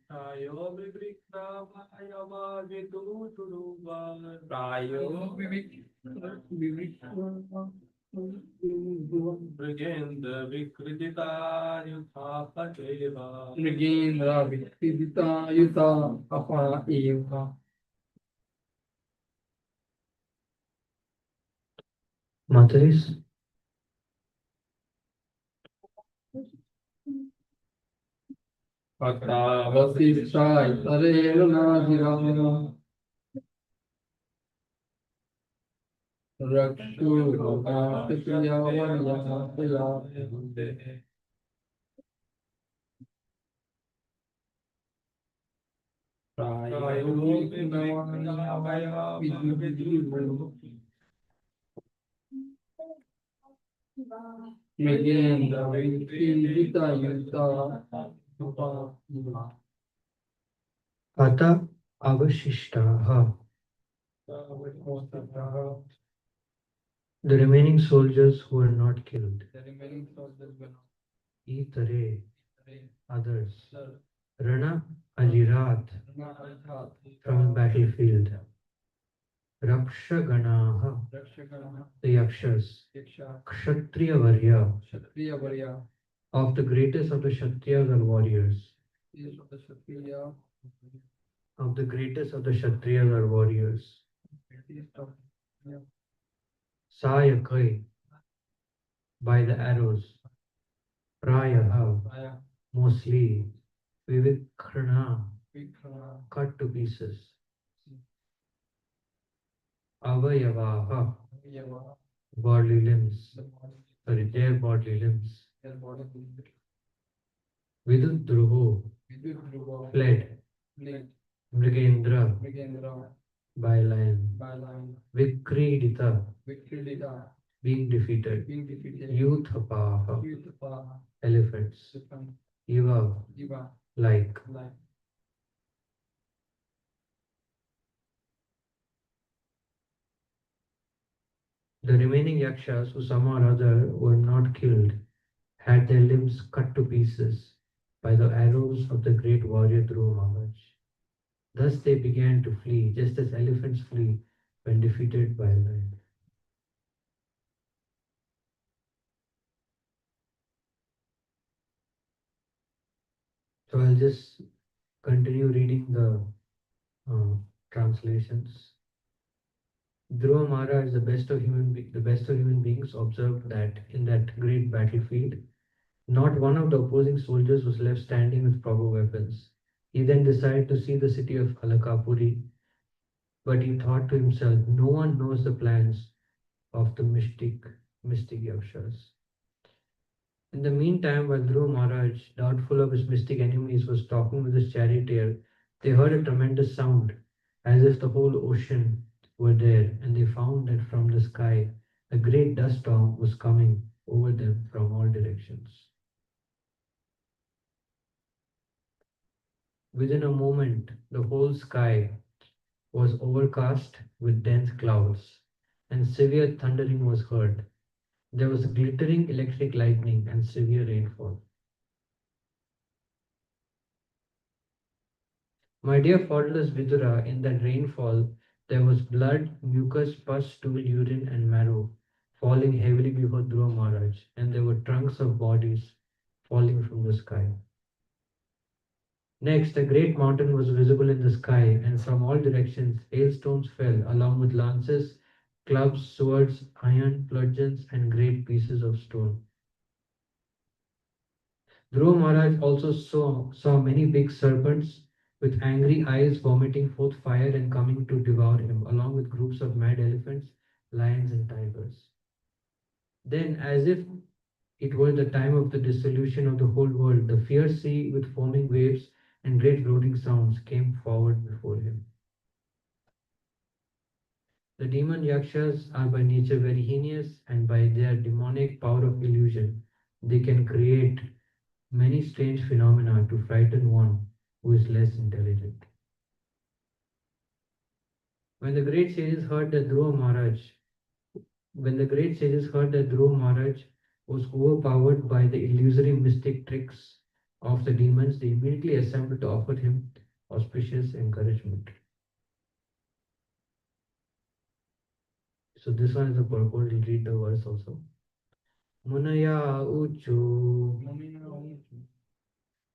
Ayo vivikna mayama vidu turuva. Ayo Brigenda vikridita yutha pateva. Mataris, Ata Avashishtaha. The remaining soldiers who were not killed. Itare, others. Rana Ajirat, from the battlefield. Rakshaganaha, the Yakshas. Kshatriya Varya, of the greatest of the Kshatriyas or warriors. Of the greatest of the Kshatriyas or warriors. Sayakai, by the arrows. Prayaha, mostly. Vivikrana, cut to pieces. Avayavaha, bodily limbs. Sorry, their bodily limbs. Vidudruho, fled. Mrigendra, by lion. Vikridita, being defeated. Yuthapaha, elephants. Iva, like. The remaining yakshas, who somehow or other were not killed, had their limbs cut to pieces by the arrows of the great warrior Dhruva Maharaj. Thus they began to flee, just as elephants flee when defeated by a lion. So I'll just continue reading the translations. Dhruva Maharaj, the best of human beings, observed that in that great battlefield, not one of the opposing soldiers was left standing with proper weapons. He then decided to see the city of Alakapuri, but he thought to himself, no one knows the plans of the mystic Yakshas. In the meantime, while Dhruva Maharaj, doubtful of his mystic enemies, was talking with his charioteer, they heard a tremendous sound, as if the whole ocean were there, and they found that from the sky a great dust storm was coming over them from all directions. Within a moment, the whole sky was overcast with dense clouds, and severe thundering was heard. There was glittering electric lightning and severe rainfall. My dear fatherless Vidura, in that rainfall, there was blood, mucus, pus, stool, urine, and marrow falling heavily before Dhruva Maharaj, and there were trunks of bodies falling from the sky. Next, a great mountain was visible in the sky, and from all directions hailstones fell, along with lances, clubs, swords, iron, bludgeons, and great pieces of stone. Dhruva Maharaj also saw many big serpents with angry eyes vomiting forth fire and coming to devour him, along with groups of mad elephants, lions, and tigers. Then, as if it were the time of the dissolution of the whole world, the fierce sea with foaming waves and great roaring sounds came forward before him. The demon yakshas are by nature very heinous, and by their demonic power of illusion, they can create many strange phenomena to frighten one who is less intelligent. When the great sages heard that Dhruva Maharaj, when the great sages heard that Dhruva Maharaj was overpowered by the illusory mystic tricks of the demons, they immediately assembled to offer him auspicious encouragement. So this one is a purport. We'll read the verse also. Munaya uchu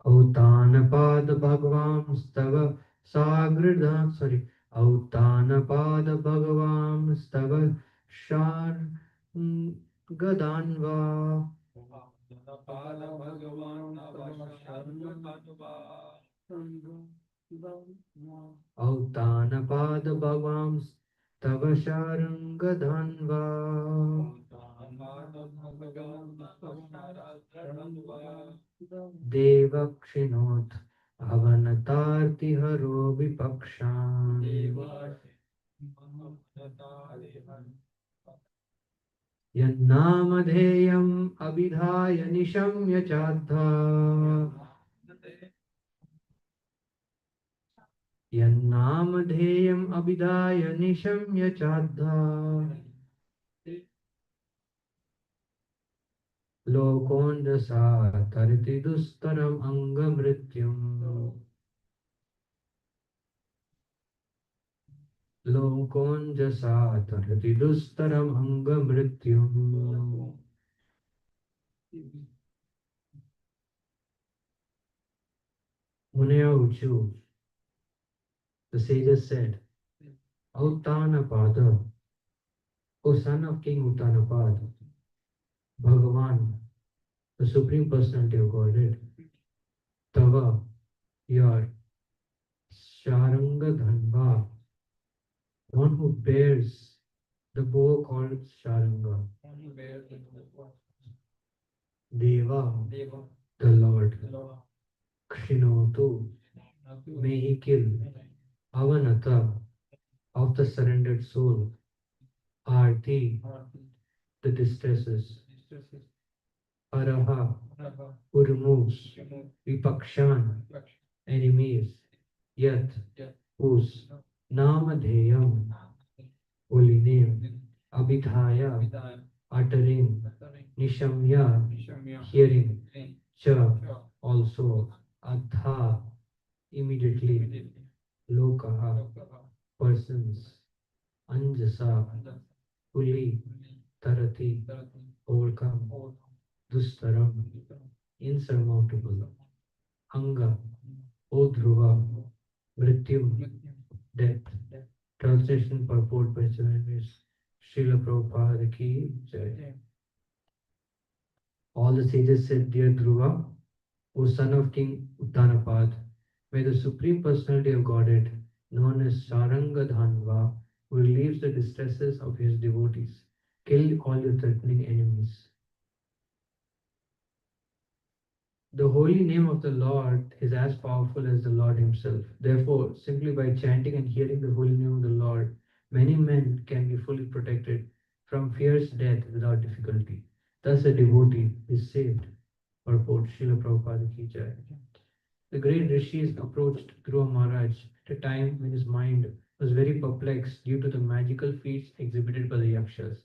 autanapad bhagvam stava sagrida sorry autanapad bhagvam stava shar gadanva Paala Bhagavan Tava Sharmatanva autanapad bhagvam stava sharangadhanva Pada Bhagavan Tava Sharanva devakshinoth avanatarti haro vipakshan Deva Manatarihan यन्नामधेयम् अभिधाय निशम्य चाद्धा यन्नामधेयम् अभिधाय निशम्य चाद्धा लोकोऽञ्जसा तरति दुस्तरम् अङ्गमृत्युम् लोकोऽञ्जसा तरति दुस्तरम् अङ्गमृत्युम् Munaya Uchu, the sages said, Uttanapada, O son of King Uttanapada, Bhagavan, the Supreme Personality of Godhead, Tava, your Sharanga Dhanva, one who bears the bow called Sharanga, Deva, the Lord, Krishnotu, may he kill, Avanata, of the surrendered soul, Arti, the distresses, Araha, who removes, Vipakshan, enemies, Yat, whose Namadheyam, holy name, Abhidhaya, uttering, Nishamya, hearing, Cha, also, Adha, immediately, Lokaha, persons, Anjasa, fully, Tarati, overcome, Dustaram, insurmountable, Anga, O Dhruva, Mrityum, death. Translation purport by Johannes Srila Prabhupada ki Jai. All the sages said, Dear Dhruva, O son of King Uttanapad, may the Supreme Personality of Godhead, known as Sarangadhanva, who relieves the distresses of his devotees, kill all your threatening enemies. The holy name of the Lord is as powerful as the Lord himself. Therefore, simply by chanting and hearing the holy name of the Lord, many men can be fully protected from fierce death without difficulty. Thus a devotee is saved. Purport Srila Prabhupada ki Jai. The great rishis approached Dhruva Maharaj at a time when his mind was very perplexed due to the magical feats exhibited by the yakshas.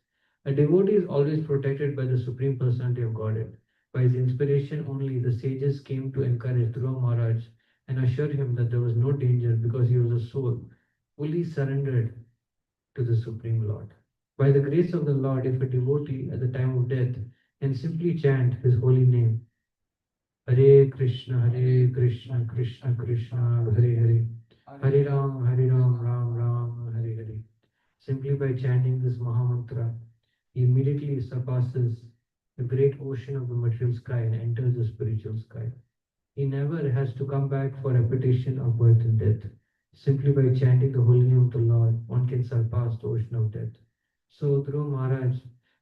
A devotee is always protected by the Supreme Personality of Godhead. By his inspiration only, the sages came to encourage Dhruva Maharaj and assure him that there was no danger because he was a soul fully surrendered to the Supreme Lord. By the grace of the Lord, if a devotee at the time of death can simply chant his holy name, Hare Krishna, Krishna Krishna, Hare Hare, Hare Ram, Ram, Hare Hare. Simply by chanting this Mahamantra, he immediately surpasses the great ocean of the material sky and enters the spiritual sky. He never has to come back for repetition of birth and death. Simply by chanting the holy name of the Lord, one can surpass the ocean of death. So Dhruva Maharaj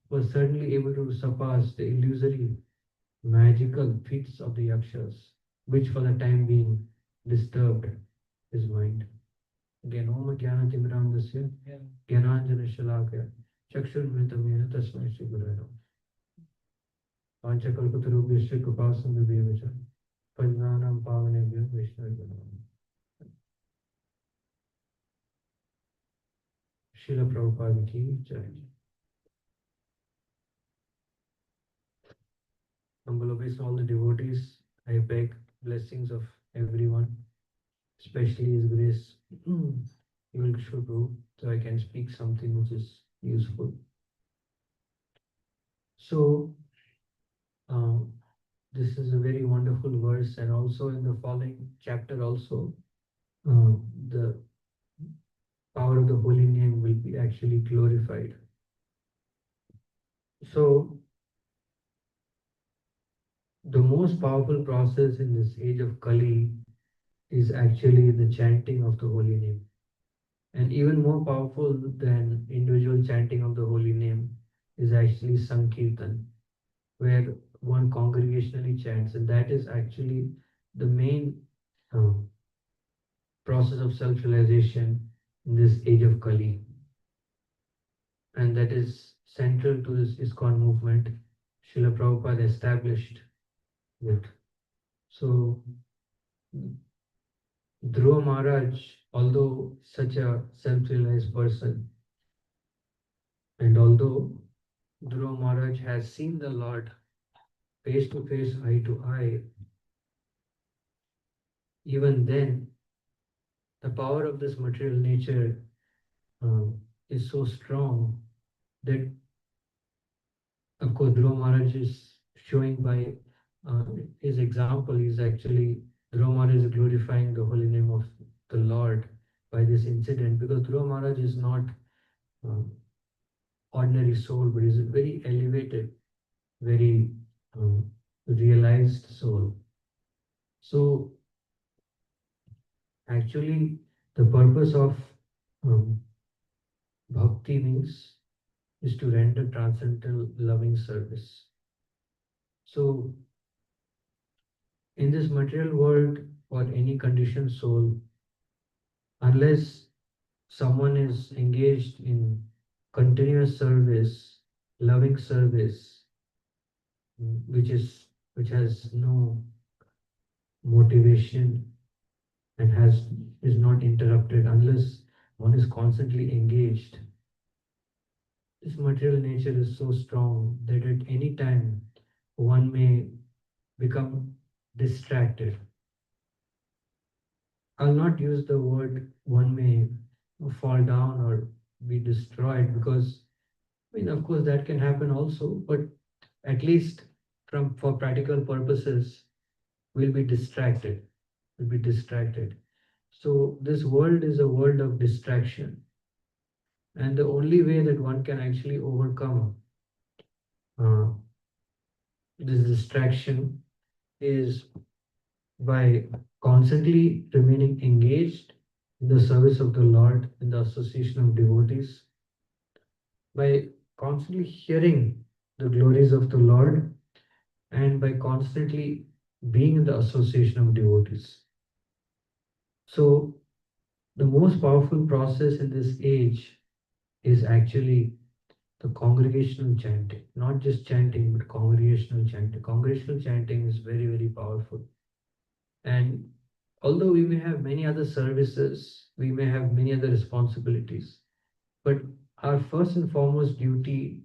was certainly able to surpass the illusory magical feats of the yakshas, which for the time being disturbed his mind. Again, Om Jnanatimramdasya Jnananjana Shalakaya Chakshurmritamena Tasmai Shri Gurave Namaः. Panchakalpatarubhyasya Kripasindhubhyacha Padmanam Pavanebhyo Vaishnavibhyo Namaः. Srila Prabhupada ki Jai. Humble obeisance all the devotees, I beg blessings of everyone, especially His grace. You will show Prabhu, so I can speak something which is useful. So, um, this is a very wonderful verse, and also in the following chapter, also the power of the holy name will be actually glorified. So, the most powerful process in this age of Kali is actually the chanting of the holy name. And even more powerful than individual chanting of the holy name is actually Sankirtan, where one congregationally chants, and that is actually the main uh, process of self realization in this age of Kali. And that is central to this ISKCON movement. Srila Prabhupada established it. So, Dhruva Maharaj, although such a self realized person, and although Dhruva Maharaj has seen the Lord face to face, eye to eye, even then, the power of this material nature um, is so strong that, of course, Dhruva Maharaj is showing by his example. Is actually Dhruva Maharaj is glorifying the holy name of the Lord by this incident, because Dhruva Maharaj is not uh, ordinary soul, but is a very elevated, very realized soul. So actually, the purpose of um, bhakti means is to render transcendental loving service. So in this material world, for any conditioned soul, unless someone is engaged in continuous service, loving service, which has no motivation and is not interrupted, unless one is constantly engaged, this material nature is so strong that at any time one may become distracted. I'll not use the word one may fall down or be destroyed, because I mean, of course, that can happen also, but at least from for practical purposes, we'll be distracted. We'll be distracted. So this world is a world of distraction, and the only way that one can actually overcome uh, this distraction is by constantly remaining engaged in the service of the Lord, in the association of devotees, by constantly hearing the glories of the Lord, and by constantly being in the association of devotees. So, the most powerful process in this age is actually the congregational chanting, not just chanting, but congregational chanting. Congregational chanting is very, very powerful. And although we may have many other services, we may have many other responsibilities, but our first and foremost duty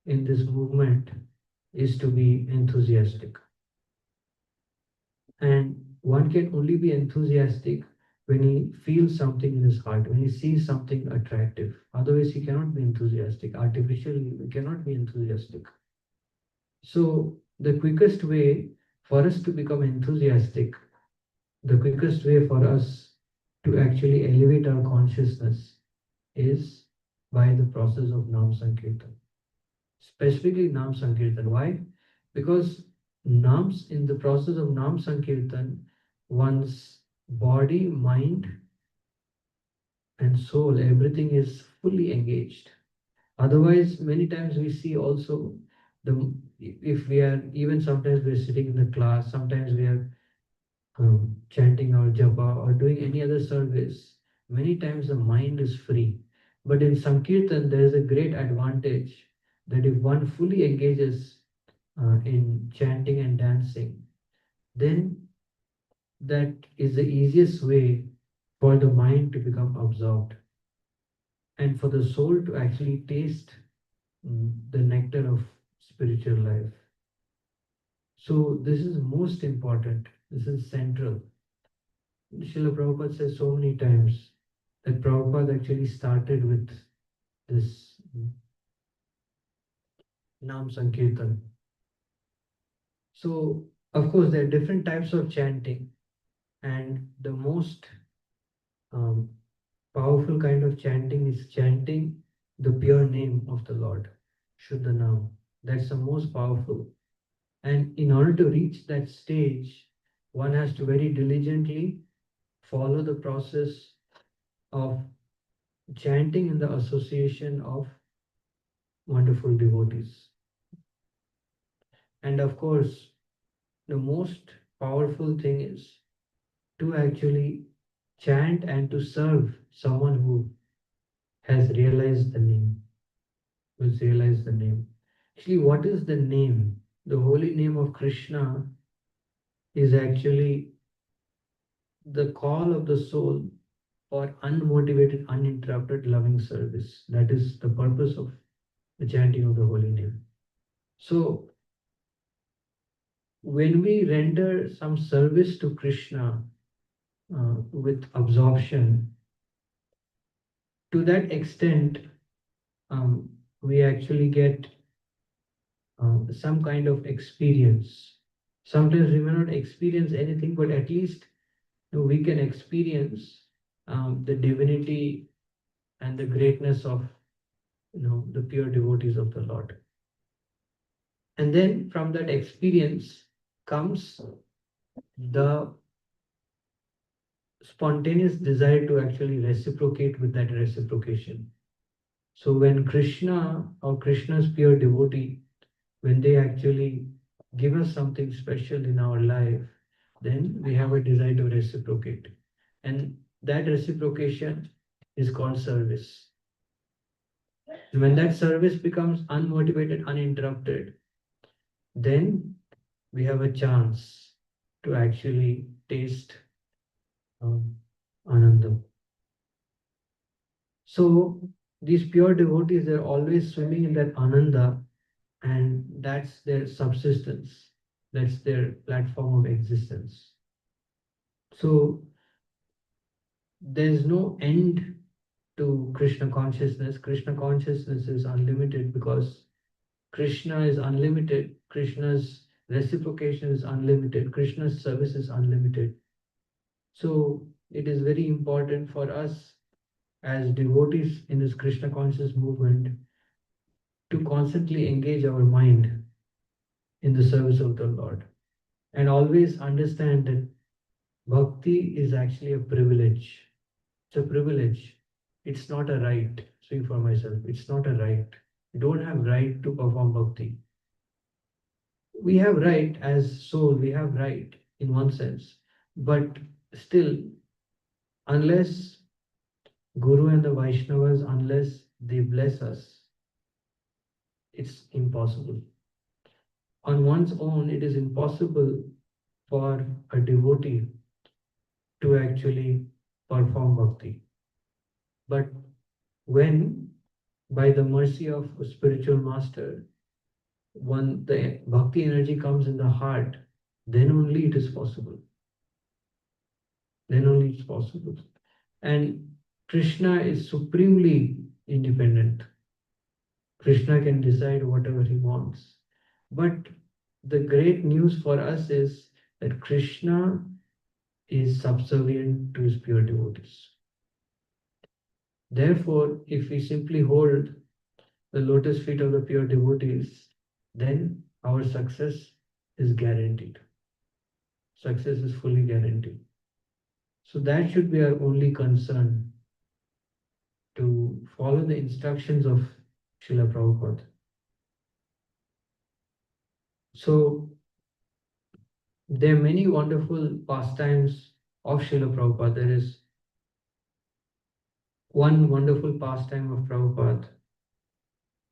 in this movement is to be enthusiastic. And one can only be enthusiastic when he feels something in his heart, when he sees something attractive. Otherwise, he cannot be enthusiastic. Artificially, we cannot be enthusiastic. So, the quickest way for us to become enthusiastic, the quickest way for us to actually elevate our consciousness is by the process of Nam Sankirtan. Specifically, Nam Sankirtan. Why? Because Nams, in the process of Nam Sankirtan, one's body, mind, and soul, everything is fully engaged. Otherwise, many times we see also the if we are, even sometimes we are sitting in the class, sometimes we are chanting our japa or doing any other service, many times the mind is free. But in Sankirtan, there is a great advantage that if one fully engages in chanting and dancing, then that is the easiest way for the mind to become absorbed and for the soul to actually taste the nectar of spiritual life. So, this is most important. This is central. Srila Prabhupada says so many times that Prabhupada actually started with this Nam Sankirtan. So, of course, there are different types of chanting, and the most um, powerful kind of chanting is chanting the pure name of the Lord, Shuddha Nam. That's the most powerful. And in order to reach that stage, one has to very diligently follow the process of chanting in the association of wonderful devotees. And of course, the most powerful thing is to actually chant and to serve someone who has realized the name, who's realized the name. Actually, what is the name? The holy name of Krishna is actually the call of the soul for unmotivated, uninterrupted loving service. That is the purpose of the chanting of the holy name. So, when we render some service to Krishna with absorption, to that extent, um, we actually get some kind of experience. Sometimes we may not experience anything, but at least we can experience the divinity and the greatness of the pure devotees of the Lord. And then from that experience comes the spontaneous desire to actually reciprocate with that reciprocation. So when Krishna or Krishna's pure devotee, when they actually give us something special in our life, then we have a desire to reciprocate. And that reciprocation is called service. When that service becomes unmotivated, uninterrupted, then we have a chance to actually taste Ananda. So these pure devotees, they're always swimming in that Ananda, and that's their subsistence, that's their platform of existence. So there's no end to Krishna consciousness. Krishna consciousness is unlimited because Krishna is unlimited. Krishna's reciprocation is unlimited. Krishna's service is unlimited. So it is very important for us as devotees in this Krishna conscious movement to constantly engage our mind in the service of the Lord and always understand that bhakti is actually a privilege. It's a privilege. It's not a right. Speak for myself. It's not a right. You don't have right to perform bhakti. We have right as soul. We have right in one sense, but still, unless Guru and the Vaishnavas, unless they bless us, it's impossible. On one's own, it is impossible for a devotee to actually perform bhakti. But when, by the mercy of a spiritual master, when the bhakti energy comes in the heart, then only it is possible. Then only it's possible. And Krishna is supremely independent. Krishna can decide whatever he wants. But the great news for us is that Krishna is subservient to his pure devotees. Therefore, if we simply hold the lotus feet of the pure devotees, then our success is guaranteed. Success is fully guaranteed. So that should be our only concern, to follow the instructions of Srila Prabhupada. So there are many wonderful pastimes of Srila Prabhupada. There is one wonderful pastime of Prabhupada,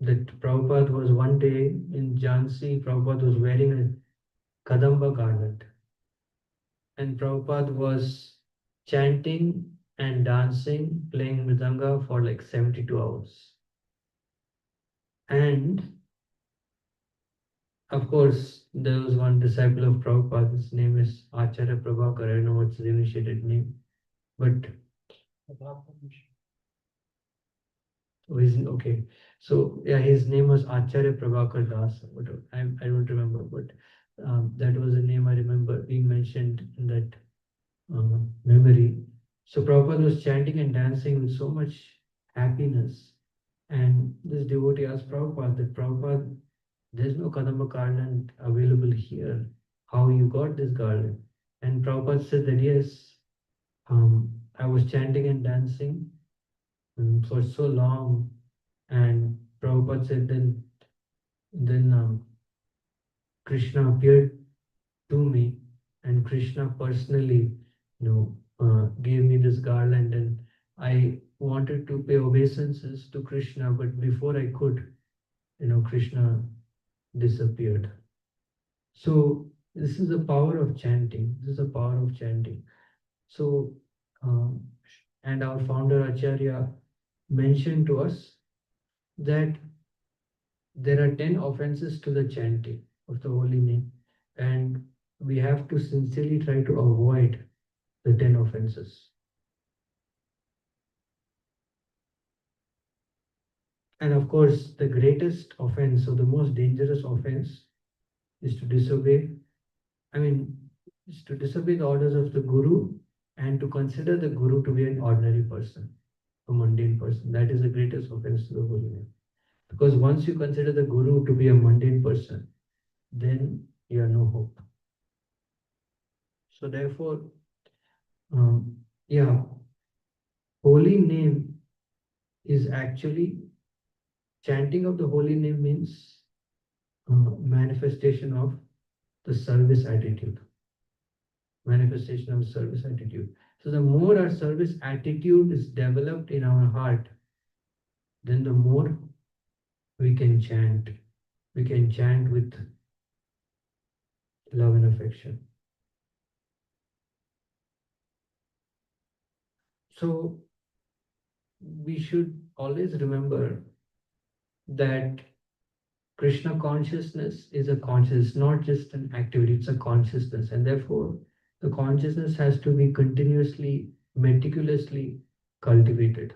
that Prabhupada was one day in Jhansi. Prabhupada was wearing a Kadamba garland, and Prabhupada was chanting and dancing, playing mridanga for like 72 hours. And Of course, there was one disciple of Prabhupada. His name is Acharya Prabhakar. I don't know what's his initiated name, but okay. So yeah, his name was Acharya Prabhakar Das. I don't remember, but that was the name I remember being mentioned in that memory. So Prabhupada was chanting and dancing with so much happiness. And this devotee asked Prabhupada that Prabhupada, there's no Kadamba garland available here. How you got this garland? And Prabhupada said that yes, I was chanting and dancing for so long. And Prabhupada said then Krishna appeared to me, and Krishna personally, gave me this garland, and I wanted to pay obeisances to Krishna, but before I could, Krishna disappeared. So this is the power of chanting. This is the power of chanting. So, um, and our founder Acharya mentioned to us that there are 10 offenses to the chanting of the holy name, and we have to sincerely try to avoid the 10 offenses. And of course, the greatest offense or the most dangerous offense is to disobey. I mean, is to disobey the orders of the Guru and to consider the Guru to be an ordinary person, a mundane person. That is the greatest offense to the holy name. Because once you consider the Guru to be a mundane person, then you have no hope. So therefore, yeah, holy name is actually chanting of the holy name means manifestation of the service attitude. Manifestation of service attitude. So the more our service attitude is developed in our heart, then the more we can chant. We can chant with love and affection. So we should always remember that Krishna consciousness is a consciousness, not just an activity, it's a consciousness. And therefore, the consciousness has to be continuously, meticulously cultivated.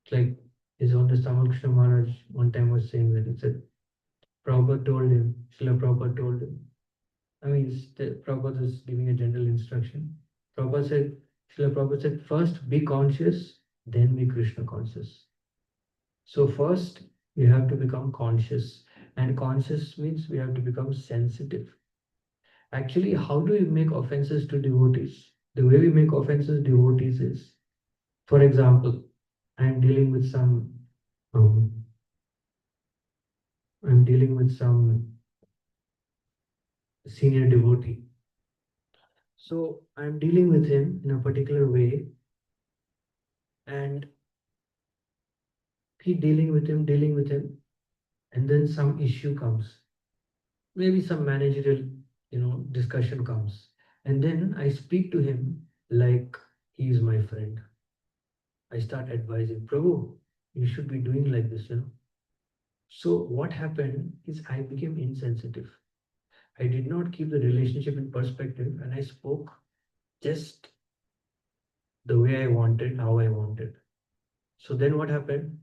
It's like His Holiness Ramakrishna Maharaj one time was saying that it said, Prabhupada told him, Srila Prabhupada told him. I mean, Prabhupada is giving a general instruction. Srila Prabhupada said, first be conscious, then be Krishna conscious. So first, we have to become conscious. And conscious means we have to become sensitive. Actually, how do we make offenses to devotees? The way we make offenses to devotees is, for example, I'm dealing with some um, I'm dealing with some senior devotee. So I'm dealing with him in a particular way, and dealing with him, and then some issue comes. Maybe some managerial, discussion comes, and then I speak to him like he is my friend. I start advising, Prabhu, you should be doing like this. So what happened is I became insensitive. I did not keep the relationship in perspective, and I spoke just the way I wanted, how I wanted. So then what happened?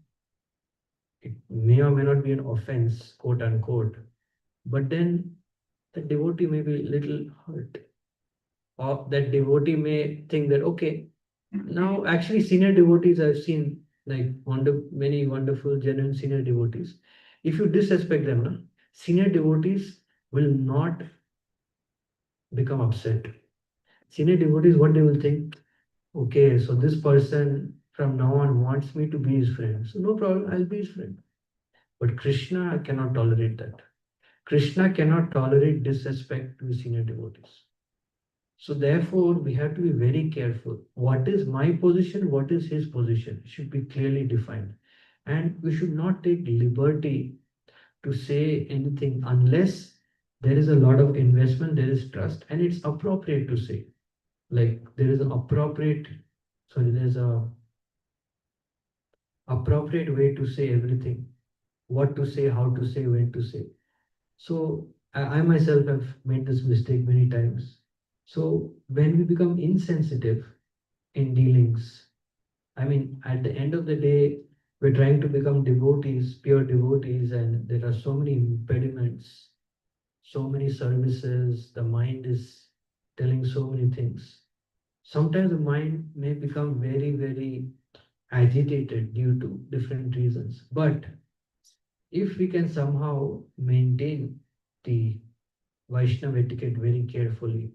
It may or may not be an offense, quote unquote, but then the devotee may be a little hurt. Or that devotee may think that, okay, now actually senior devotees I've seen like many wonderful, genuine senior devotees. If you disrespect them, no, senior devotees will not become upset. Senior devotees, what they will think, okay, so this person from now on wants me to be his friend. So no problem, I'll be his friend. But Krishna cannot tolerate that. Krishna cannot tolerate disrespect to senior devotees. So therefore, we have to be very careful. What is my position? What is his position? It should be clearly defined. And we should not take liberty to say anything unless there is a lot of investment, there is trust, and it's appropriate to say. Like there is an there's a appropriate way to say everything. What to say, how to say, when to say. So I myself have made this mistake many times. So when we become insensitive in dealings, I mean, at the end of the day, we're trying to become devotees, pure devotees, and there are so many impediments, so many services. The mind is telling so many things. Sometimes the mind may become very, very agitated due to different reasons. But if we can somehow maintain the Vaishnava etiquette very carefully,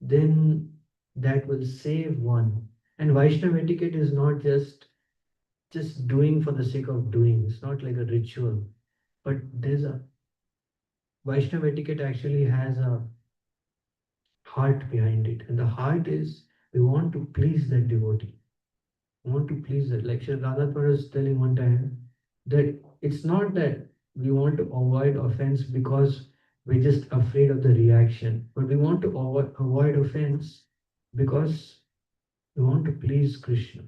then that will save one. And Vaishnava etiquette is not just doing for the sake of doing. It's not like a ritual, but there's a Vaishnava etiquette actually has a heart behind it, and the heart is we want to please that devotee. We want to please that. Like Sri Radha was telling one time that it's not that we want to avoid offense because we're just afraid of the reaction, but we want to avoid offense because we want to please Krishna.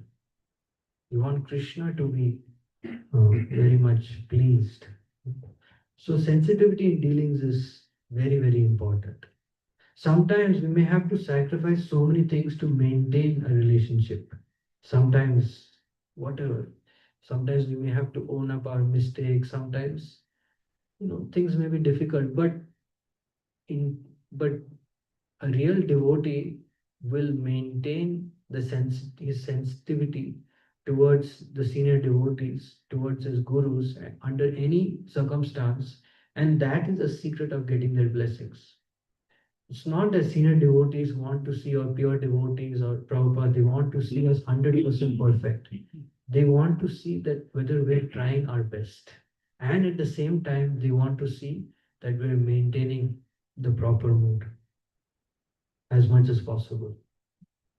We want Krishna to be very much pleased. So sensitivity in dealings is very, very important. Sometimes we may have to sacrifice so many things to maintain a relationship. Sometimes, whatever. Sometimes we may have to own up our mistakes. Sometimes, things may be difficult, but a real devotee will maintain his sensitivity towards the senior devotees, towards his gurus under any circumstance, and that is a secret of getting their blessings. It's not that senior devotees want to see, or pure devotees or Prabhupada, they want to see us 100% perfect. They want to see that whether we're trying our best. And at the same time, they want to see that we're maintaining the proper mood as much as possible.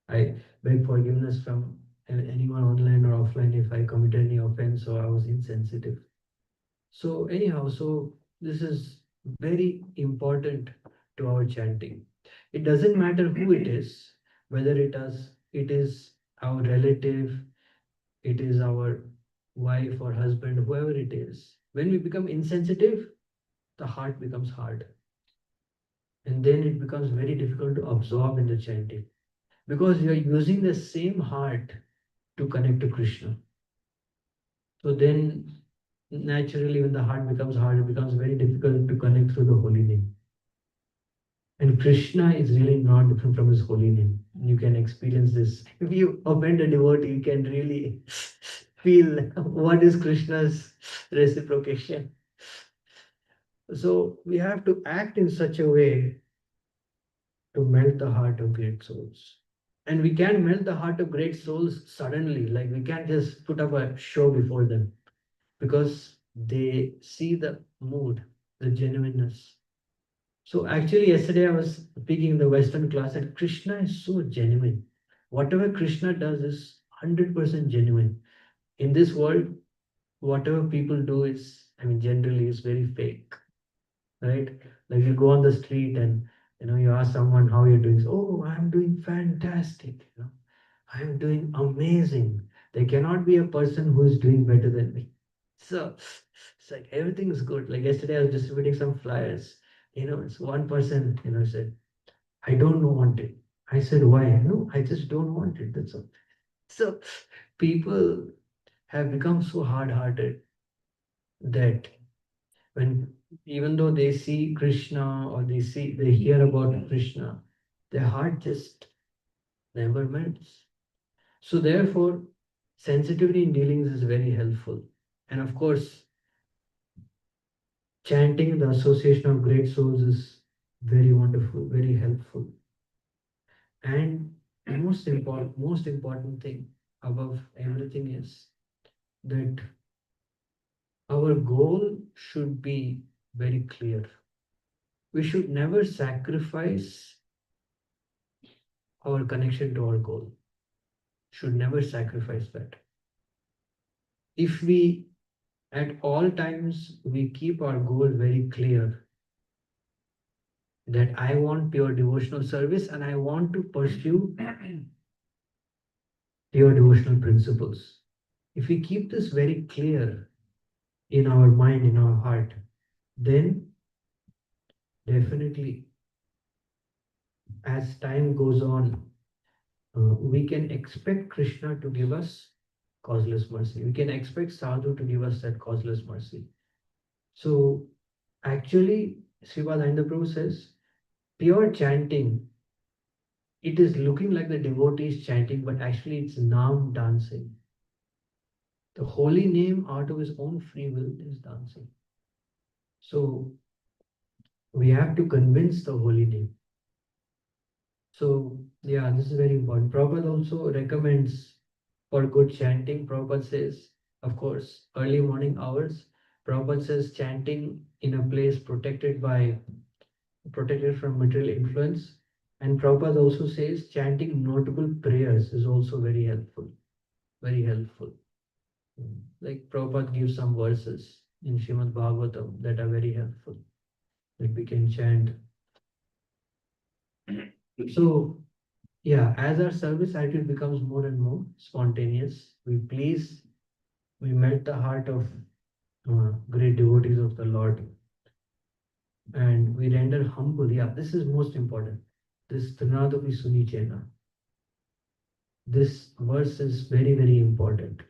I beg forgiveness from anyone online or offline if I committed any offense or I was insensitive. So, anyhow, so this is very important to our chanting. It doesn't matter who it is, whether it is our relative, it is our wife or husband, whoever it is. When we become insensitive, the heart becomes hard. And then it becomes very difficult to absorb in the chanting because you're using the same heart to connect to Krishna. So then naturally when the heart becomes hard, it becomes very difficult to connect through the holy name. And Krishna is really not different from his holy name. You can experience this. If you offend a devotee, you can really feel what is Krishna's reciprocation. So we have to act in such a way to melt the heart of great souls. And we can't melt the heart of great souls suddenly. Like we can't just put up a show before them because they see the mood, the genuineness. So actually, yesterday I was speaking in the Western class that Krishna is so genuine. Whatever Krishna does is 100% genuine. In this world, whatever people do is, I mean, generally is very fake, right? Like you go on the street and you ask someone how you're doing. Oh, I'm doing fantastic. I'm doing amazing. There cannot be a person who is doing better than me. So it's like everything is good. Like yesterday, I was distributing some flyers. It's one person, said, I don't want it. I said, why? No, I just don't want it. That's all. So people have become so hard-hearted that when even though they see Krishna or they hear about Krishna, their heart just never melts. So therefore, sensitivity in dealings is very helpful. And of course, chanting the association of great souls is very wonderful, very helpful. And the most important thing above everything is that our goal should be very clear. We should never sacrifice our connection to our goal. Should never sacrifice that. If we at all times we keep our goal very clear, that I want pure devotional service and I want to pursue pure devotional principles. If we keep this very clear in our mind, in our heart, then definitely, as time goes on, we can expect Krishna to give us causeless mercy. We can expect Sadhu to give us that causeless mercy. So actually, Srivas Ainda Prabhu says, pure chanting, it is looking like the devotees chanting, but actually it's Nam dancing. The holy name out of his own free will is dancing. So we have to convince the holy name. So yeah, this is very important. Prabhupada also recommends for good chanting. Prabhupada says, of course, early morning hours. Prabhupada says chanting in a place protected from material influence. And Prabhupada also says chanting notable prayers is also very helpful. Very helpful. Like Prabhupada gives some verses in Srimad Bhagavatam that are very helpful that we can chant. So yeah, as our service attitude becomes more and more spontaneous, we melt the heart of great devotees of the Lord, and we render humble. Yeah, this is most important. This Trinadapi Sunichena. This verse is very, very important.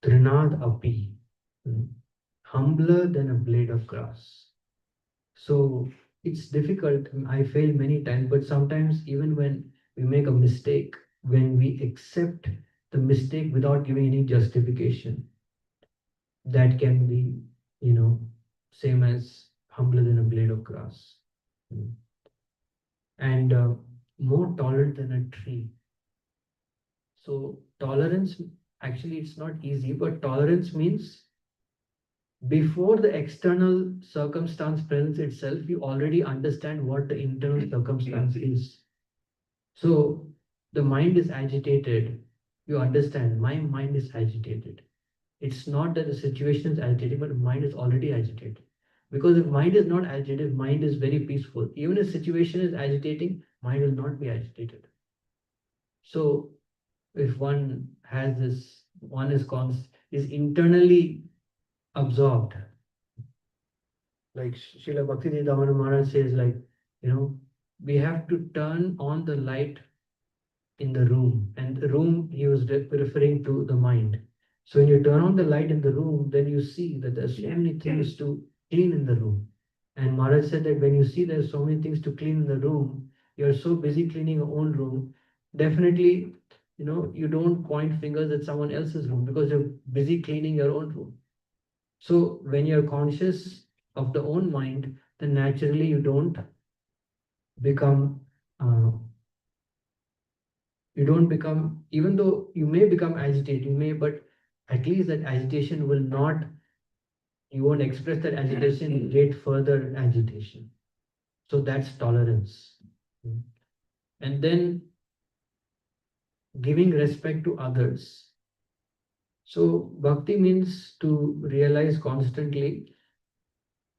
Trinad api, humbler than a blade of grass. So it's difficult. I fail many times, but sometimes even when we make a mistake, when we accept the mistake without giving any justification, that can be, you know, same as humbler than a blade of grass. Mm. And more tolerant than a tree. So tolerance, actually, it's not easy, but tolerance means before the external circumstance presents itself, you already understand what the internal circumstance is. So the mind is agitated. You understand, my mind is agitated. It's not that the situation is agitated, but the mind is already agitated. Because if mind is not agitated, mind is very peaceful. Even if situation is agitating, mind will not be agitated. So if one has this, one is internally absorbed. Like Srila Bhaktivedanta Maharaj says, like, we have to turn on the light in the room, and the room he was referring to the mind. So when you turn on the light in the room, then you see that there's so many things to clean in the room. And Maharaj said that when you see there's so many things to clean in the room, you're so busy cleaning your own room, definitely, you don't point fingers at someone else's room because you're busy cleaning your own room. So when you're conscious of the own mind, then naturally become uh, you don't become, even though you may become agitated, you may, but at least that agitation will not, you won't express that agitation in great further agitation. So that's tolerance. And then giving respect to others. So bhakti means to realize constantly,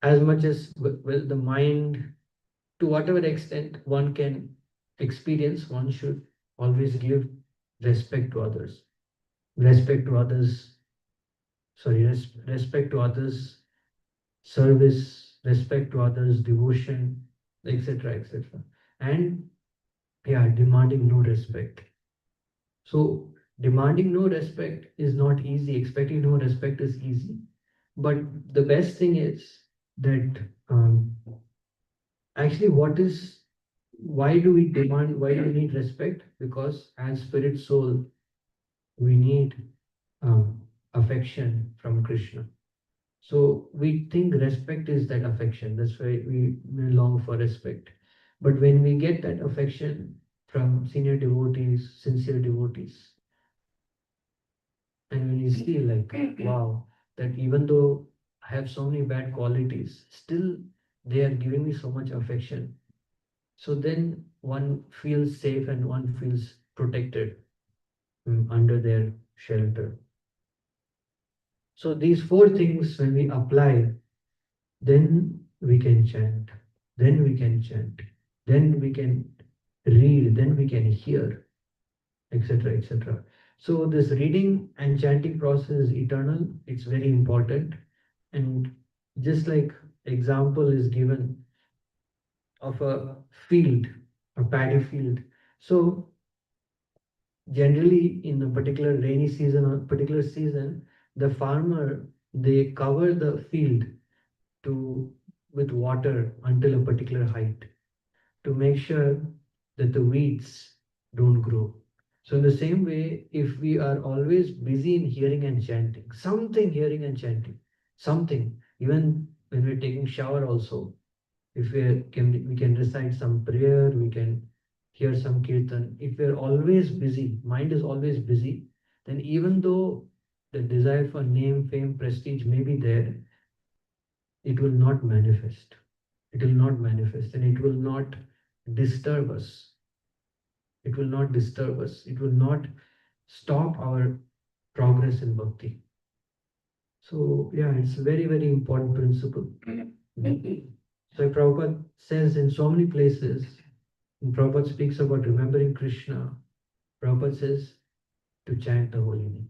as much as well the mind, to whatever extent one can experience, one should always give respect to others. Respect to others, respect to others, service, respect to others, devotion, etc., etc. And yeah, demanding no respect. So demanding no respect is not easy. Expecting no respect is easy. But the best thing is that actually, why do we demand, why do we need respect? Because as spirit soul, we need affection from Krishna. So we think respect is that affection. That's why we long for respect. But when we get that affection from senior devotees, sincere devotees, and when you see like, wow, that even though I have so many bad qualities, still they are giving me so much affection. So then one feels safe and one feels protected under their shelter. So these four things, when we apply, then we can chant, then we can chant, then we can read, then we can hear, etc., etc. So this reading and chanting process is eternal. It's very important. And just like example is given of a field, a paddy field. So generally in a particular rainy season or particular season, the farmer, they cover the field to with water until a particular height to make sure that the weeds don't grow. So in the same way, if we are always busy in hearing and chanting, something hearing and chanting, something, even when we're taking shower also, if we can recite some prayer, we can hear some kirtan. If we're always busy, mind is always busy, then even though the desire for name, fame, prestige may be there, it will not manifest. It will not manifest, and it will not disturb us. It will not disturb us. It will not stop our progress in bhakti. So yeah, it's a very, very important principle. So Prabhupada says in so many places, when Prabhupada speaks about remembering Krishna, Prabhupada says to chant the holy name.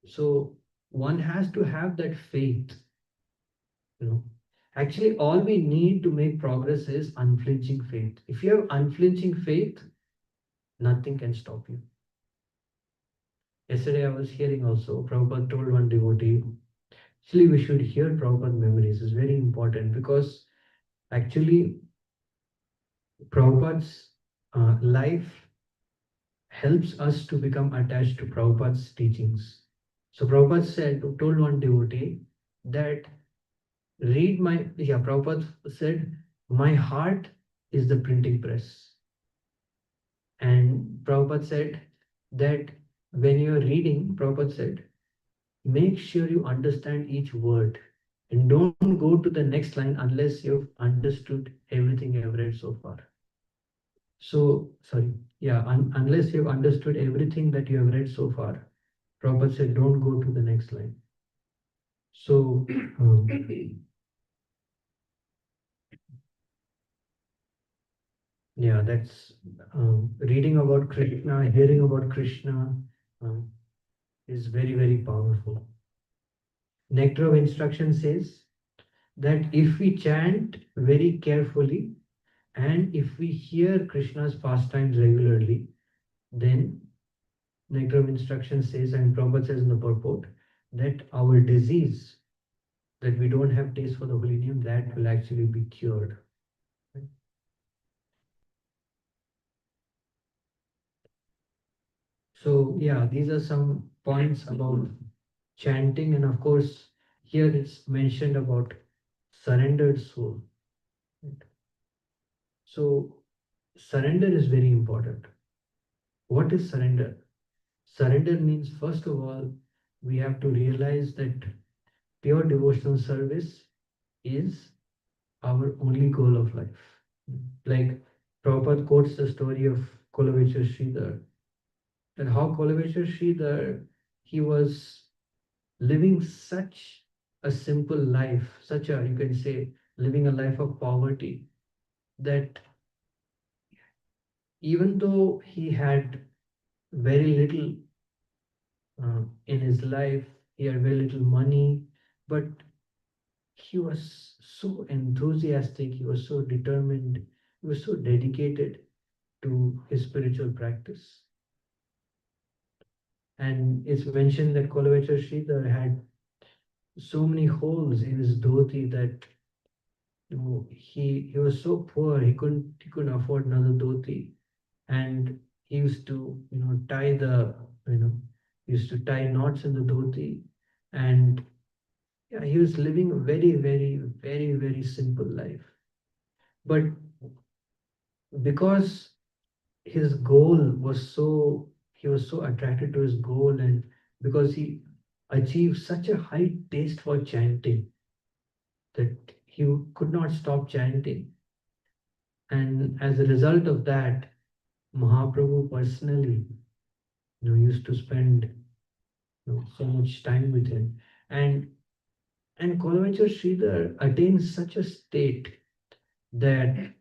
So one has to have that faith, you know. Actually, all we need to make progress is unflinching faith. If you have unflinching faith, nothing can stop you. Yesterday I was hearing also, Prabhupada told one devotee, actually we should hear Prabhupada memories. It's very important because actually Prabhupada's life helps us to become attached to Prabhupada's teachings. So Prabhupada said, told one devotee that Prabhupada said, my heart is the printing press. And Prabhupada said that when you're reading, Prabhupada said, make sure you understand each word and don't go to the next line unless you've understood everything you've read so far. So, sorry, yeah, unless you've understood everything that you have read so far, Prabhupada said, don't go to the next line. So, yeah, that's reading about Krishna, hearing about Krishna um, is very, very powerful. Nectar of Instruction says that if we chant very carefully and if we hear Krishna's pastimes regularly, then Nectar of Instruction says, and Prabhupada says in the purport, that our disease, that we don't have taste for the holy name, that will actually be cured. So yeah, these are some points about chanting, and of course, here it's mentioned about surrendered soul. So surrender is very important. What is surrender? Surrender means, first of all, we have to realize that pure devotional service is our only goal of life. Like Prabhupada quotes the story of Kulavechar Sridhar, and how Kulavechar Sridhar, he was living such a simple life, such a, you can say, living a life of poverty, that even though he had very little in his life, he had very little money, but he was so enthusiastic, he was so determined, he was so dedicated to his spiritual practice. And it's mentioned that Kolavechar Sridhar had so many holes in his dhoti that he was so poor he couldn't afford another dhoti, and he used to tie the you know he used to tie knots in the dhoti, and yeah, he was living a very, very, very, very simple life. But because his goal was so he was so attracted to his goal, and because he achieved such a high taste for chanting that he could not stop chanting. And as a result of that, Mahaprabhu personally used to spend so much time with him. And Kolavechar Sridhar attained such a state that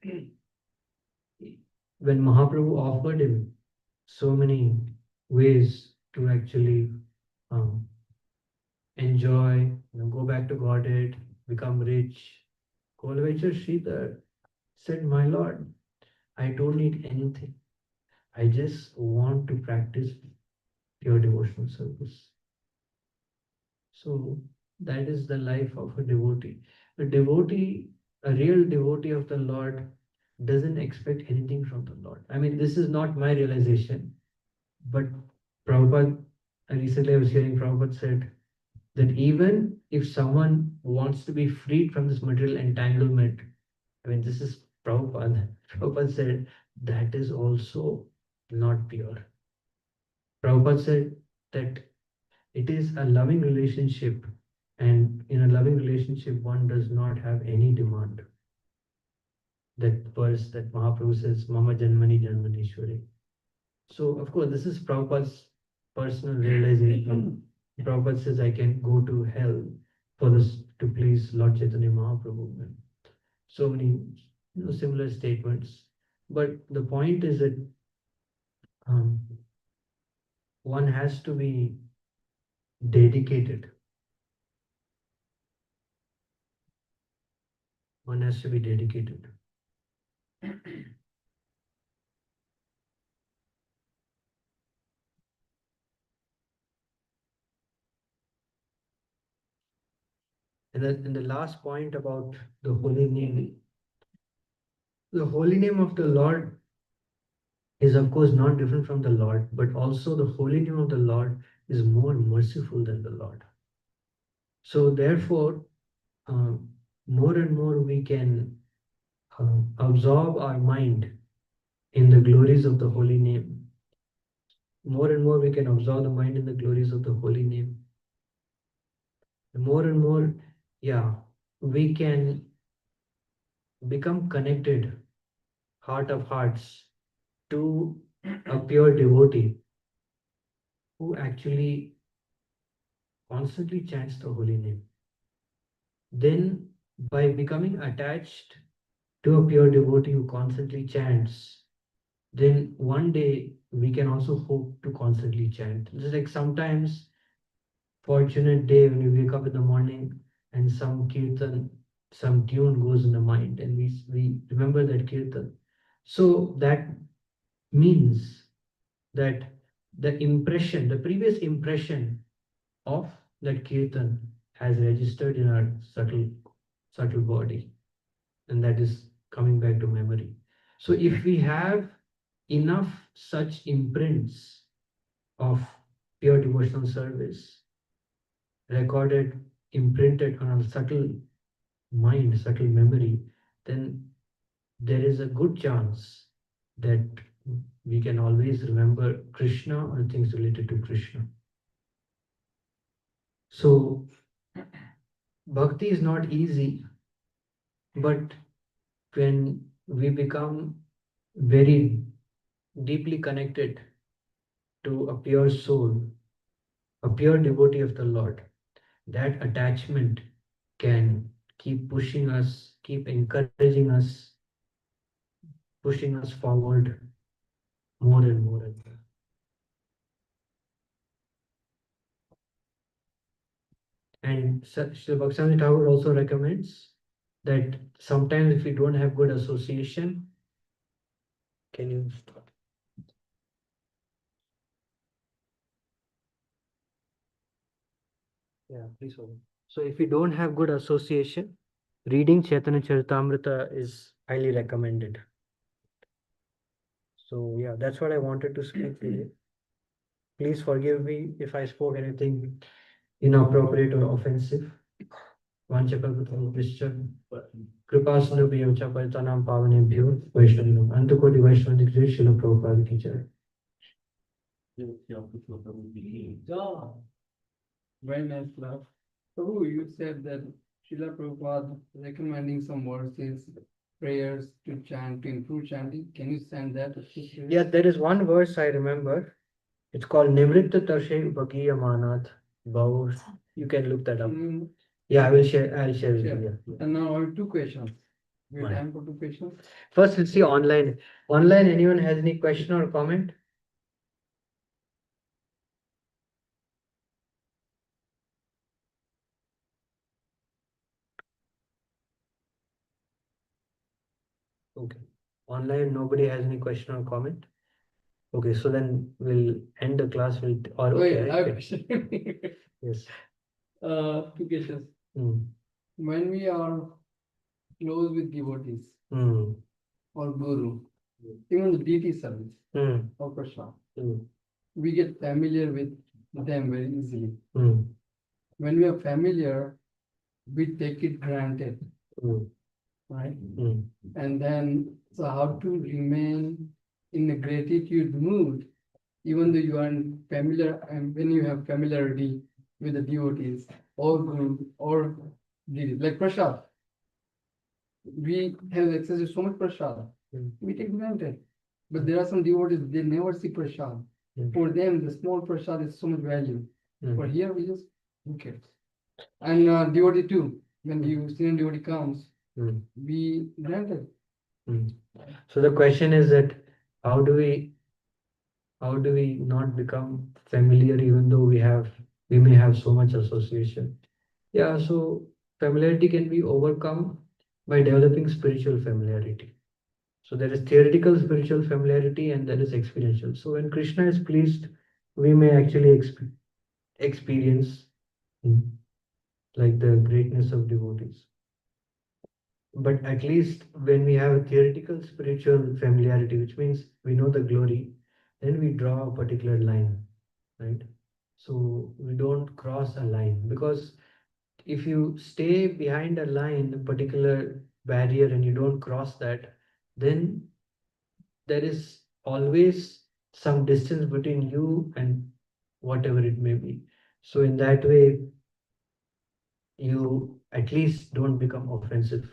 when Mahaprabhu offered him so many ways to actually um, enjoy, go back to Godhead become rich. Kolvechar Sridhar said, "My Lord, I don't need anything. I just want to practice pure devotional service." So that is the life of a devotee. A devotee, a real devotee of the Lord, doesn't expect anything from the Lord. I mean, this is not my realization, but Prabhupada, recently I was hearing Prabhupada said that even if someone wants to be freed from this material entanglement, I mean, this is Prabhupada. Prabhupada said that is also not pure. Prabhupada said that it is a loving relationship, and in a loving relationship, one does not have any demand. That verse that Mahaprabhu says, Mama Janmani Janmanishwari. So, of course, this is Prabhupada's personal realization. Prabhupada says, I can go to hell for this to please Lord Chaitanya Mahaprabhu. And so many similar statements. But the point is that um, one has to be dedicated. One has to be dedicated. And the last point about the holy name. The holy name of the Lord is, of course, not different from the Lord, but also the holy name of the Lord is more merciful than the Lord. So, therefore, um, more and more we can absorb our mind in the glories of the holy name. More and more we can absorb the mind in the glories of the holy name. More and more, yeah, we can become connected, heart of hearts, to a pure devotee who actually constantly chants the holy name. Then, by becoming attached to a pure devotee who constantly chants, then one day we can also hope to constantly chant. Just like sometimes, fortunate day when we wake up in the morning and some kirtan, some tune goes in the mind, and we remember that kirtan. So that means that the previous impression of that kirtan has registered in our subtle body, and that is coming back to memory. So if we have enough such imprints of pure devotional service recorded, imprinted on our subtle mind, subtle memory, then there is a good chance that we can always remember Krishna or things related to Krishna. So bhakti is not easy, but when we become very deeply connected to a pure soul, a pure devotee of the Lord, that attachment can keep pushing us, keep encouraging us, pushing us forward more and more and more. And Sri Bhaktivinoda Thakur also recommends that sometimes if we don't have good association, can you stop? Yeah, please hold on. So if we don't have good association, reading Chaitanya Charitamrita is highly recommended. So yeah, that's what I wanted to speak today. Please forgive me if I spoke anything inappropriate or offensive. वाञ्छकल्पतरुभ्यश्च कृपासिन्धुभ्यो च पतितानां पावनेभ्यो वैष्णवेभ्यो अन्तकोटि वैष्णवदिग्गज शिल प्रभुपाद की जय. Yeah. Very nice, love. Prabhu, you said that Srila Prabhupada recommending some verses, prayers to chant, to improve chanting. Can you send that? Yeah, there is one verse I remember. It's called Nivritta Tarshe Bhagiya Manat Bhav. You can look that up. Yeah, I'll share with you. Yeah. And now I have two questions. We have Right. time for two questions. First, let's see online. Online, anyone has any question or comment? Online, nobody has any question or comment? Okay, so then we'll end the class with, or Wait, okay, I have a right? question. Yes. Two questions. Mm. When we are close with devotees Mm. or guru, Mm. even the deity service Mm. or prasad, Mm. we get familiar with them very easily. Mm. When we are familiar, we take it granted, Mm. right? Mm. And then, so how to remain in a gratitude mood, even though you are familiar, and when you have familiarity with the devotees or guru or deities, like prasad, we have access to so much prasad, Mm. we take granted. But there are some devotees, they never see prasad. Mm. For them, the small prasad is so much value. Mm. But here we just, who cares? And devotee too, when you senior devotee comes, Mm. we granted. Mm. So the question is that how do we not become familiar even though we may have so much association? Yeah, so familiarity can be overcome by developing spiritual familiarity. So there is theoretical spiritual familiarity and there is experiential. So when Krishna is pleased, we may actually experience mm, like the greatness of devotees. But at least when we have a theoretical spiritual familiarity, which means we know the glory, then we draw a particular line, right? So we don't cross a line, because if you stay behind a line, a particular barrier, and you don't cross that, then there is always some distance between you and whatever it may be. So in that way, you at least don't become offensive.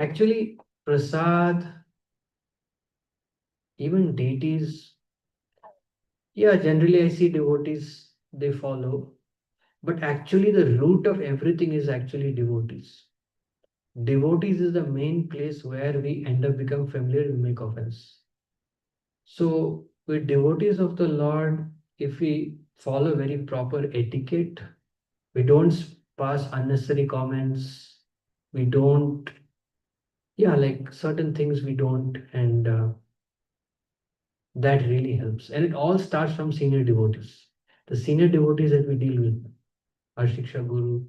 Actually, prasad, even deities, yeah, generally I see devotees, they follow, but actually the root of everything is actually devotees. Devotees is the main place where we end up become familiar, we make offense. So with devotees of the Lord, if we follow very proper etiquette, we don't pass unnecessary comments, we don't, yeah, like certain things we don't, and that really helps. And it all starts from senior devotees. The senior devotees that we deal with, our Shiksha Guru,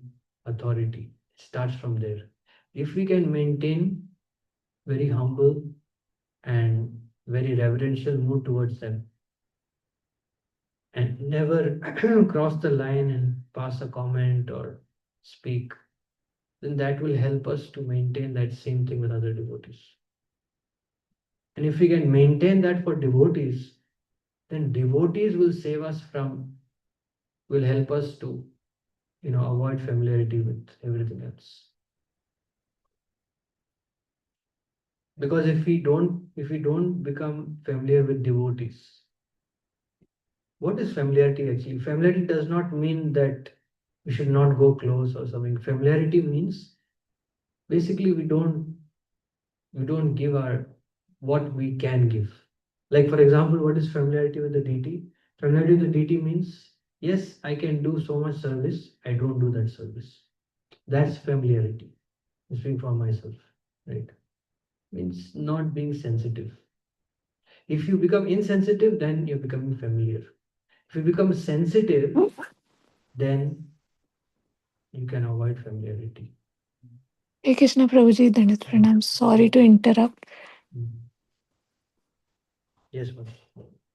authority, it starts from there. If we can maintain very humble and very reverential mood towards them, and never cross the line and pass a comment or speak, then that will help us to maintain that same thing with other devotees. And if we can maintain that for devotees, then devotees will save us from, will help us to, avoid familiarity with everything else. Because if we don't become familiar with devotees, what is familiarity actually? Familiarity does not mean that we should not go close or something. Familiarity means basically we don't give our what we can give. Like for example, what is familiarity with the deity? Familiarity with the deity means yes, I can do so much service, I don't do that service. That's familiarity. Speaking for myself, right? Means not being sensitive. If you become insensitive, then you're becoming familiar. If you become sensitive, then you can avoid familiarity. Hey Krishna Prabhuji, Dandat Pranam. Sorry to interrupt. Mm. Yes, ma'am.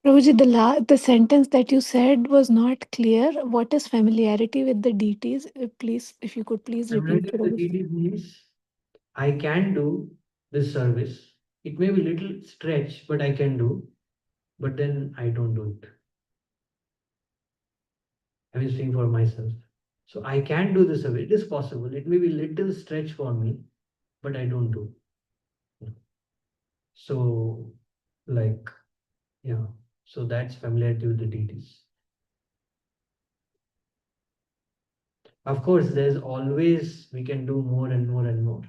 Prabhuji, the sentence that you said was not clear. What is familiarity with the deities? Please, if you could please repeat, Familiarity with the Prabhuji. deity means I can do this service. It may be little stretch, but I can do, but then I don't do it. I'm speaking for myself. So I can do this service. It is possible. It may be little stretch for me, but I don't do. So, like, yeah. So that's familiarity with the deities. Of course, there's always we can do more and more and more,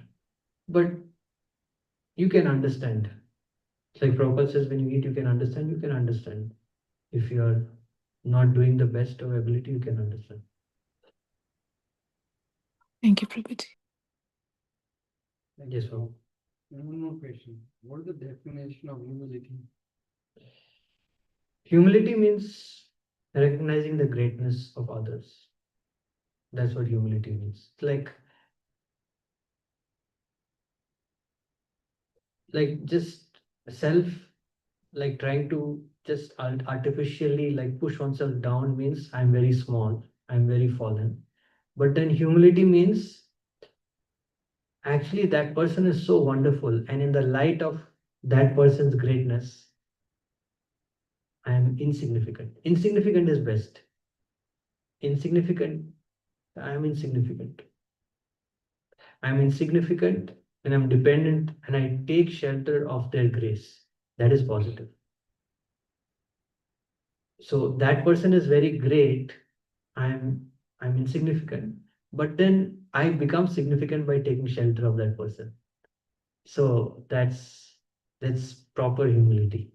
but you can understand. It's like Prabhupada says, when you eat, you can understand. You can understand. If you are not doing the best of ability, you can understand. Thank you, Prabhuji. Yes, Prabhu. One more question. What is the definition of humility? Humility means recognizing the greatness of others. That's what humility means. It's like just self, like trying to just artificially like push oneself down means I'm very small, I'm very fallen. But then humility means actually that person is so wonderful, and in the light of that person's greatness, I am insignificant. Insignificant is best. Insignificant, I am insignificant. I'm insignificant and I'm dependent and I take shelter of their grace. That is positive. So that person is very great. I'm I'm insignificant. But then I become significant by taking shelter of that person. So that's proper humility.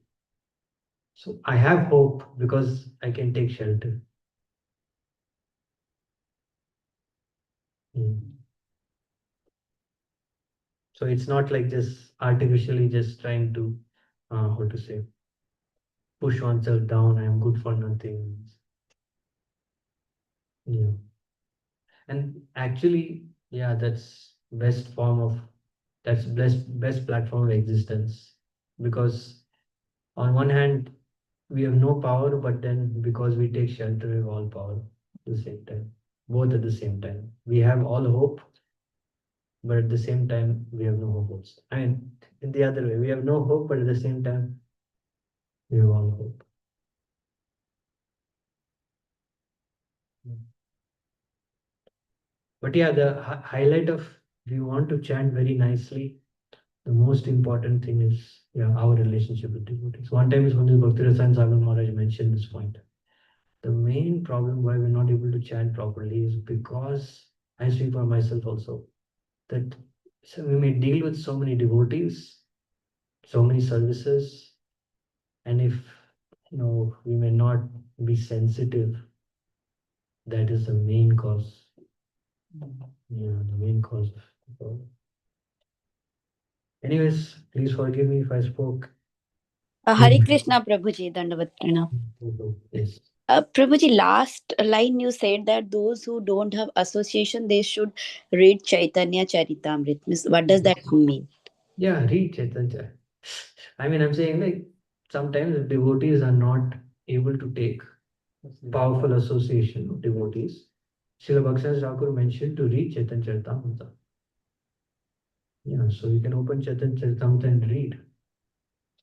So I have hope because I can take shelter. Mm. So it's not like just artificially just trying to how to say push oneself down. I'm good for nothing. Yeah. And actually, yeah, that's best form of that's best platform of existence. Because on one hand, we have no power, but then because we take shelter, we have all power at the same time. Both at the same time. We have all hope, but at the same time, we have no hope also. I mean, in the other way, we have no hope, but at the same time, we have all hope. But yeah, the highlight of if you want to chant very nicely, the most important thing is yeah, our relationship with devotees. One time is when Bhakti Rasan Sagar Maharaj mentioned this point. The main problem why we're not able to chant properly is because I speak for myself also that so we may deal with so many devotees, so many services, and if we may not be sensitive, that is the main cause. Yeah, the main cause of the problem. Anyways, please forgive me if I spoke. Hare Krishna, Prabhuji, Dandavat Pranam. Yes. Prabhuji, last line you said that those who don't have association, they should read Chaitanya Charitamrit. Means, what does that mean? Yeah, read Chaitanya. I mean, I'm saying like sometimes if devotees are not able to take powerful association of devotees, Srila Bhaktivinoda Thakur mentioned to read Chaitanya Charitamrita. Yeah, so you can open Chaitanya Charitamrita and read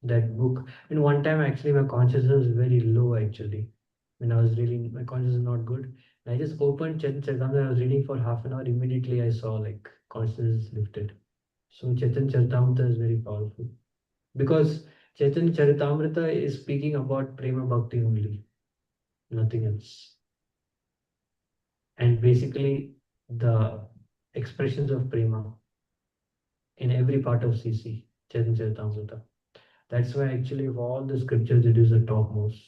that book. And one time, actually, my consciousness was very low. Actually, when I was reading, my consciousness is not good. And I just opened Chaitanya Charitamrita. I was reading for half an hour. Immediately, I saw like consciousness lifted. So Chaitanya Charitamrita is very powerful because Chaitanya Charitamrita is speaking about prema bhakti only, nothing else. And basically, the expressions of prema in every part of CC, Chaitanya Charitamrita. That's why actually of all the scriptures, it is the topmost.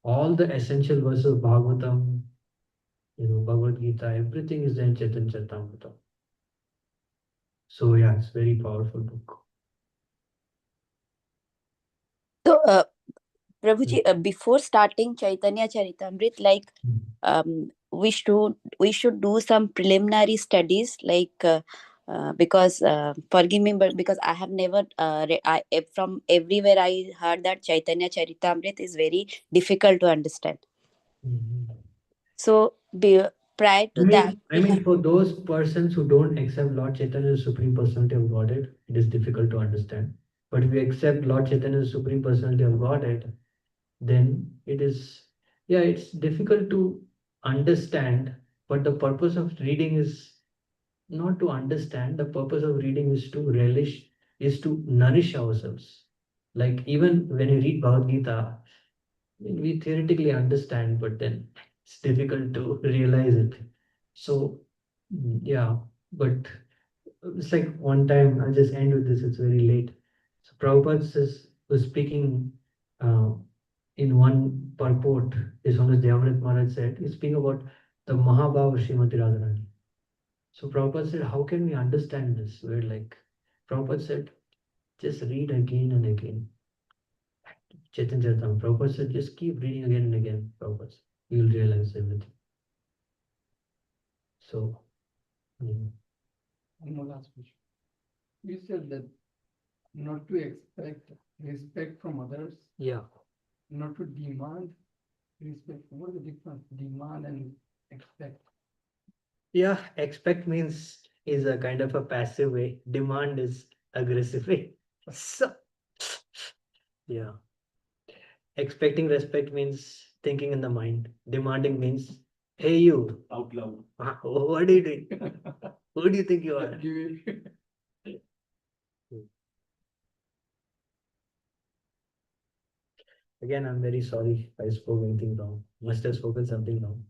All the essential verses of Bhagavatam, Bhagavad Gita, everything is there in Chaitanya Charitamrita. So yeah, it's very powerful book. So, Prabhuji, before starting Chaitanya Charitamrit, like we should do some preliminary studies, like because forgive me, but because I have never from everywhere I heard that Chaitanya Charitamrit is very difficult to understand. Mhm. So prior to that, I mean, for those persons who don't accept Lord Chaitanya as Supreme Personality of Godhead, it is difficult to understand. But if we accept Lord Chaitanya as Supreme Personality of Godhead, then it is, yeah, it's difficult to understand. But the purpose of reading is not to understand. The purpose of reading is to relish, is to nourish ourselves. Like even when you read Bhagavad Gita, we theoretically understand, but then it's difficult to realize it. So, yeah, but it's like one time, I'll just end with this, it's very late. So, was speaking uh, in one purport, is one as Devamrit Maharaj said, he's speaking about the Mahabhava Srimati Radharani. So, Prabhupada said, how can we understand this? We're like, Prabhupada said, just read again and again. Chaitanya Charitamrita, Prabhupada said, just keep reading again and again, Prabhupada. You'll realize everything. So, One more last question. You said that not to expect respect from others, yeah. not to demand respect. What is the difference? Demand and expect. Yeah, expect means is a kind of a passive way. Demand is aggressive way. So, yeah. Expecting respect means thinking in the mind. Demanding means, hey you, Out loud. what are you doing? Who do you think you are? Give it. Again, I'm very sorry if I spoke anything wrong. Must have spoken something wrong.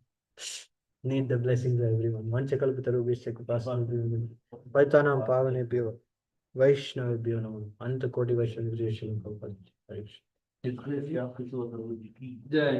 Need the blessings of everyone. Vanchakal pitaru vishchakupasana Vaitanam pavanebhyo Vaishnavebhyo namo Anta Koti Vaishnavebhyo Sri Prabhupada. Hare Krishna. Disgrace, yeah, Kishore, Prabhu ji ki. Jai.